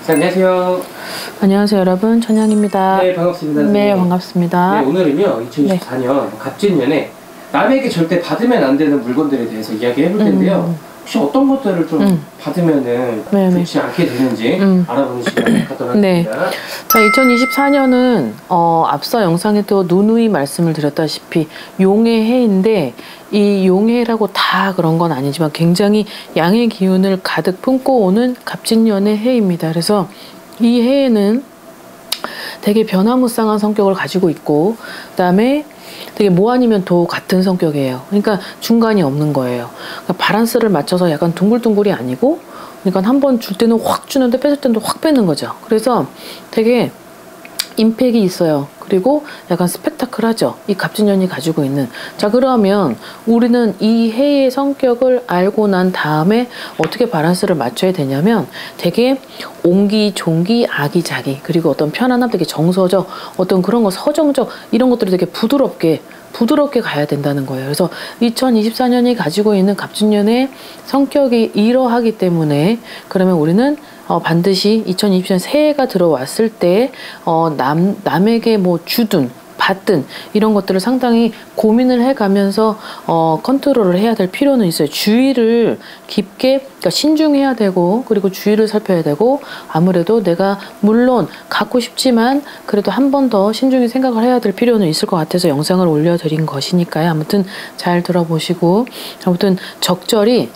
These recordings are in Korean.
네, 안녕하세요. 안녕하세요, 여러분. 천양입니다. 네, 반갑습니다. 네, 반갑습니다. 네, 오늘은요, 2024년 갑진년에 남에게 절대 받으면 안 되는 물건들에 대해서 이야기해 볼 텐데요. 혹시 어떤 것들을 좀 받으면은 좋지 않게 되는지 알아보는 시간을 갖도록 하겠습니다. 자, 2024년은 앞서 영상에도 누누이 말씀을 드렸다시피 용의 해인데, 이 용해라고 다 그런 건 아니지만 굉장히 양의 기운을 가득 품고 오는 갑진년의 해입니다. 그래서 이 해에는 되게 변화무쌍한 성격을 가지고 있고, 그 다음에 되게 뭐 아니면 도 같은 성격이에요. 그러니까 중간이 없는 거예요. 그러니까 바란스를 맞춰서 약간 둥글둥글이 아니고, 그러니까 한번 줄 때는 확 주는데 뺏을 때는 확 빼는 거죠. 그래서 되게 임팩이 있어요. 그리고 약간 스펙타클하죠. 이 갑진년이 가지고 있는. 자, 그러면 우리는 이 해의 성격을 알고 난 다음에 어떻게 바란스를 맞춰야 되냐면, 되게 옹기, 종기, 아기자기, 그리고 어떤 편안함, 되게 정서적, 어떤 그런 거 서정적, 이런 것들이 되게 부드럽게 가야 된다는 거예요. 그래서 2024년이 가지고 있는 갑진년의 성격이 이러하기 때문에, 그러면 우리는 반드시 2024년 새해가 들어왔을 때 남에게 뭐 주든 받든 이런 것들을 상당히 고민을 해가면서 컨트롤을 해야 될 필요는 있어요. 주의를 깊게, 그러니까 신중해야 되고, 그리고 주의를 살펴야 되고, 아무래도 내가 물론 갖고 싶지만 그래도 한 번 더 신중히 생각을 해야 될 필요는 있을 것 같아서 영상을 올려드린 것이니까요. 아무튼 잘 들어보시고, 아무튼 적절히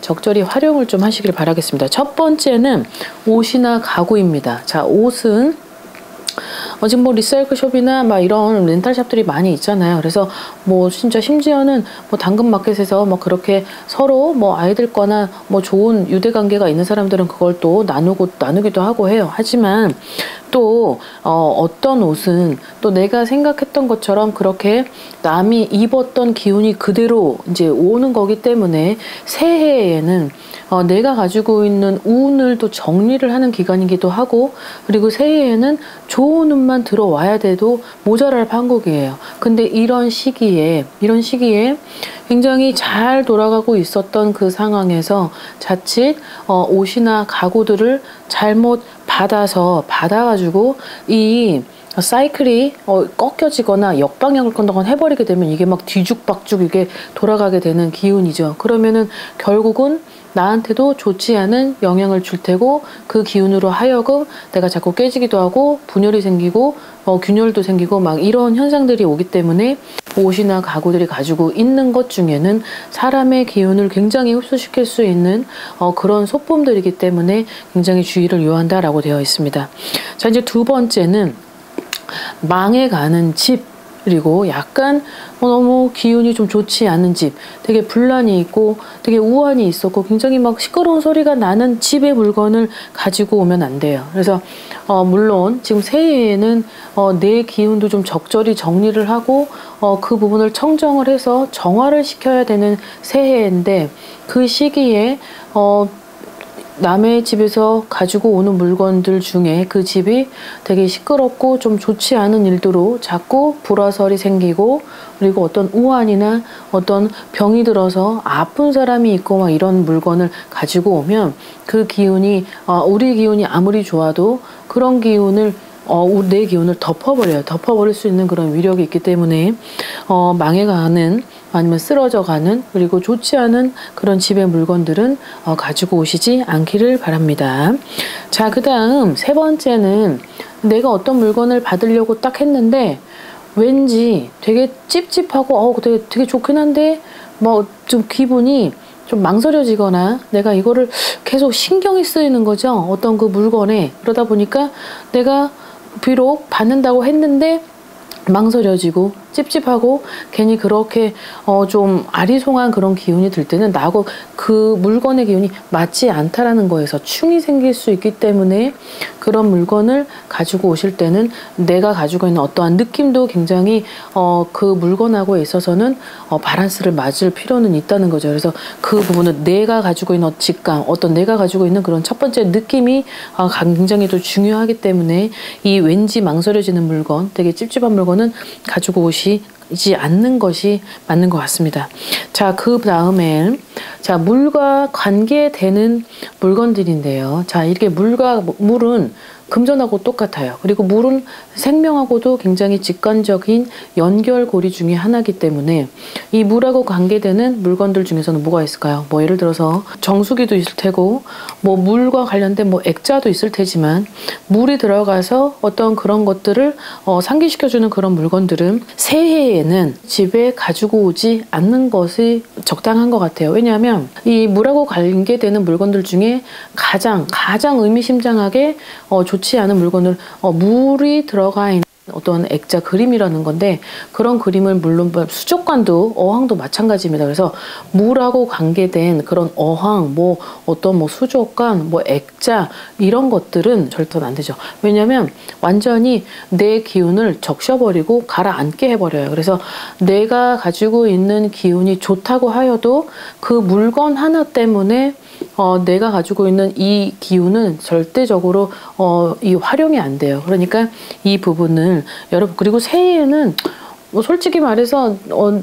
활용을 좀 하시길 바라겠습니다. 첫 번째는 옷이나 가구입니다. 자, 옷은 지금 뭐 리사이클숍이나 막 이런 렌탈샵들이 많이 있잖아요. 그래서 뭐 진짜 심지어는 뭐 당근마켓에서 뭐 그렇게 서로 뭐 아이들 거나 뭐 좋은 유대관계가 있는 사람들은 그걸 또 나누기도 하고 해요. 하지만 또 어떤 옷은 또 내가 생각했던 것처럼 그렇게 남이 입었던 기운이 그대로 이제 오는 거기 때문에 새해에는 내가 가지고 있는 운을 또 정리를 하는 기간이기도 하고, 그리고 새해에는 좋은 운만 들어와야 돼도 모자랄 판국이에요. 근데 이런 시기에 굉장히 잘 돌아가고 있었던 그 상황에서 자칫 옷이나 가구들을 잘못 받아가지고 이 사이클이 꺾여지거나 역방향을 건너거나 해버리게 되면 이게 막 뒤죽박죽 이게 돌아가게 되는 기운이죠. 그러면은 결국은 나한테도 좋지 않은 영향을 줄 테고, 그 기운으로 하여금 내가 자꾸 깨지기도 하고 분열이 생기고 균열도 생기고 막 이런 현상들이 오기 때문에 옷이나 가구들이 가지고 있는 것 중에는 사람의 기운을 굉장히 흡수시킬 수 있는 그런 소품들이기 때문에 굉장히 주의를 요한다라고 되어 있습니다. 자, 이제 두 번째는 망해가는 집, 그리고 약간 너무 기운이 좀 좋지 않은 집, 되게 분란이 있고 되게 우환이 있었고 굉장히 막 시끄러운 소리가 나는 집의 물건을 가지고 오면 안 돼요. 그래서 물론 지금 새해에는 내 기운도 좀 적절히 정리를 하고 그 부분을 청정을 해서 정화를 시켜야 되는 새해인데, 그 시기에 남의 집에서 가지고 오는 물건들 중에 그 집이 되게 시끄럽고 좀 좋지 않은 일들로 자꾸 불화설이 생기고, 그리고 어떤 우환이나 어떤 병이 들어서 아픈 사람이 있고 막 이런 물건을 가지고 오면 그 기운이 우리 기운이 아무리 좋아도 그런 기운을 내 기운을 덮어버릴 수 있는 그런 위력이 있기 때문에 망해가는, 아니면 쓰러져가는, 그리고 좋지 않은 그런 집의 물건들은 가지고 오시지 않기를 바랍니다. 자, 그 다음 세 번째는 내가 어떤 물건을 받으려고 딱 했는데 왠지 되게 찝찝하고 되게 좋긴 한데 뭐 좀 기분이 좀 망설여지거나 내가 이거를 계속 신경이 쓰이는 거죠. 어떤 그 물건에. 그러다 보니까 내가 비록 받는다고 했는데 망설여지고 찝찝하고 괜히 그렇게 좀 아리송한 그런 기운이 들 때는 나하고 그 물건의 기운이 맞지 않다라는 거에서 충이 생길 수 있기 때문에, 그런 물건을 가지고 오실 때는 내가 가지고 있는 어떠한 느낌도 굉장히 그 물건하고 있어서는 밸런스를 맞을 필요는 있다는 거죠. 그래서 그 부분은 내가 가지고 있는 직감, 내가 가지고 있는 그런 첫 번째 느낌이 굉장히 또 중요하기 때문에 이 왠지 망설여지는 물건, 되게 찝찝한 물건은 가지고 오시지 않는 것이 맞는 것 같습니다. 자, 그 다음에 자, 물과 관계되는 물건들인데요. 자, 이렇게 물은 금전하고 똑같아요. 그리고 물은 생명하고도 굉장히 직관적인 연결고리 중에 하나이기 때문에 이 물하고 관계되는 물건들 중에서는 뭐가 있을까요? 뭐 예를 들어서 정수기도 있을 테고 뭐 물과 관련된 뭐 액자도 있을 테지만 물이 들어가서 어떤 그런 것들을 상기시켜주는 그런 물건들은 새해에는 집에 가지고 오지 않는 것이 적당한 것 같아요. 왜냐하면 이 물하고 관계되는 물건들 중에 가장 의미심장하게 좋지 않은 물건을 물이 들어가 있는 어떤 액자 그림이라는 건데 그런 그림을 물론 수족관도 어항도 마찬가지입니다. 그래서 물하고 관계된 그런 어항 뭐 어떤 뭐 수족관 뭐 액자 이런 것들은 절대는 안 되죠. 왜냐하면 완전히 내 기운을 적셔버리고 가라앉게 해버려요. 그래서 내가 가지고 있는 기운이 좋다고 하여도 그 물건 하나 때문에 내가 가지고 있는 이 기운은 절대적으로 이 활용이 안 돼요. 그러니까 이 부분을 여러분 그리고 새해에는 뭐 솔직히 말해서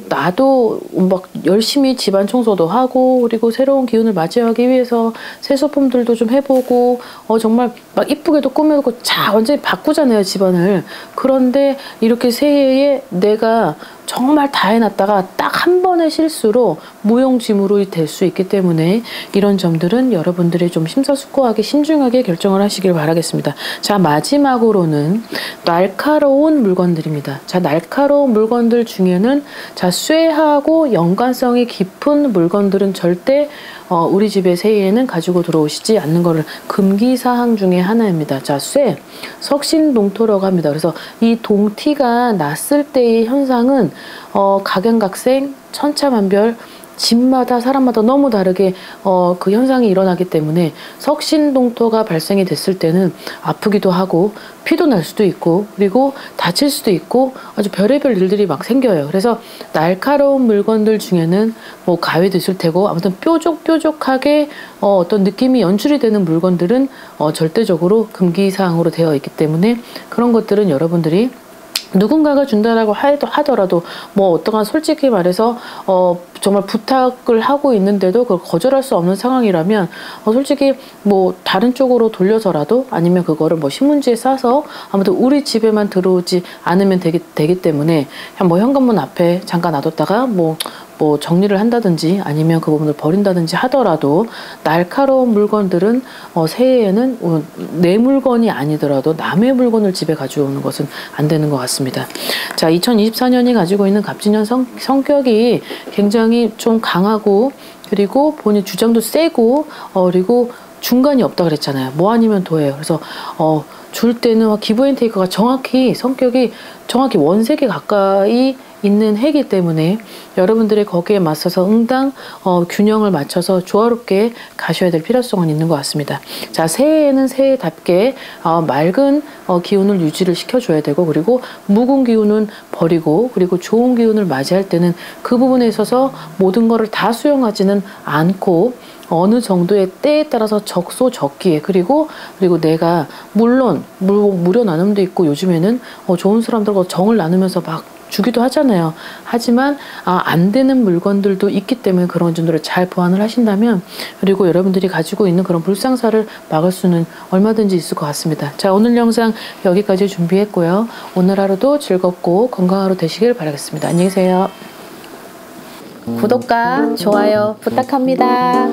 나도 막 열심히 집안 청소도 하고 그리고 새로운 기운을 맞이하기 위해서 새 소품들도 좀 해보고 정말 막 이쁘게도 꾸며놓고 완전히 바꾸잖아요 집안을. 그런데 이렇게 새해에 내가 정말 다 해놨다가 딱 한 번의 실수로 무용지물이 될 수 있기 때문에 이런 점들은 여러분들이 좀 심사숙고하게 신중하게 결정을 하시길 바라겠습니다. 자, 마지막으로는 날카로운 물건들입니다. 자, 날카로운 물건들 중에는 자, 쇠하고 연관성이 깊은 물건들은 절대 우리 집의 새해에는 가지고 들어오시지 않는 거를 금기사항 중에 하나입니다. 자, 쇠, 석신동토라고 합니다. 그래서 이 동티가 났을 때의 현상은 각양각색, 천차만별, 집마다 사람마다 너무 다르게 그 현상이 일어나기 때문에 석신동토가 발생이 됐을 때는 아프기도 하고 피도 날 수도 있고 그리고 다칠 수도 있고 아주 별의별 일들이 막 생겨요. 그래서 날카로운 물건들 중에는 뭐 가위도 있을 테고 아무튼 뾰족뾰족하게 어떤 느낌이 연출이 되는 물건들은 절대적으로 금기사항으로 되어 있기 때문에 그런 것들은 여러분들이 누군가가 준다라고 하더라도 뭐 어떠한 솔직히 말해서 정말 부탁을 하고 있는데도 그걸 거절할 수 없는 상황이라면 솔직히 뭐 다른 쪽으로 돌려서라도 아니면 그거를 뭐 신문지에 싸서 아무튼 우리 집에만 들어오지 않으면 되기 때문에 그냥 뭐 현관문 앞에 잠깐 놔뒀다가 뭐 정리를 한다든지 아니면 그 부분을 버린다든지 하더라도 날카로운 물건들은 새해에는 내 물건이 아니더라도 남의 물건을 집에 가져오는 것은 안 되는 것 같습니다. 자, 2024년이 가지고 있는 갑진년 성격이 굉장히 좀 강하고 그리고 본인 주장도 세고 그리고 중간이 없다 그랬잖아요. 뭐 아니면 도예요. 그래서 줄 때는 기브앤테이크가 성격이 정확히 원색에 가까이 있는 해이기 때문에 여러분들의 거기에 맞서서 응당 균형을 맞춰서 조화롭게 가셔야 될 필요성은 있는 것 같습니다. 자, 새해에는 새해답게 맑은 기운을 유지를 시켜줘야 되고 그리고 묵은 기운은 버리고 그리고 좋은 기운을 맞이할 때는 그 부분에 있어서 모든 거를 다 수용하지는 않고 어느 정도의 때에 따라서 적소적기에 그리고 내가 물론 무료 나눔도 있고 요즘에는 좋은 사람들과 정을 나누면서 막 주기도 하잖아요. 하지만 안 되는 물건들도 있기 때문에 그런 점들을 잘 보완을 하신다면 그리고 여러분들이 가지고 있는 그런 불상사를 막을 수는 얼마든지 있을 것 같습니다. 자, 오늘 영상 여기까지 준비했고요. 오늘 하루도 즐겁고 건강한 하루 되시길 바라겠습니다. 안녕히 계세요. 구독과 좋아요 부탁합니다.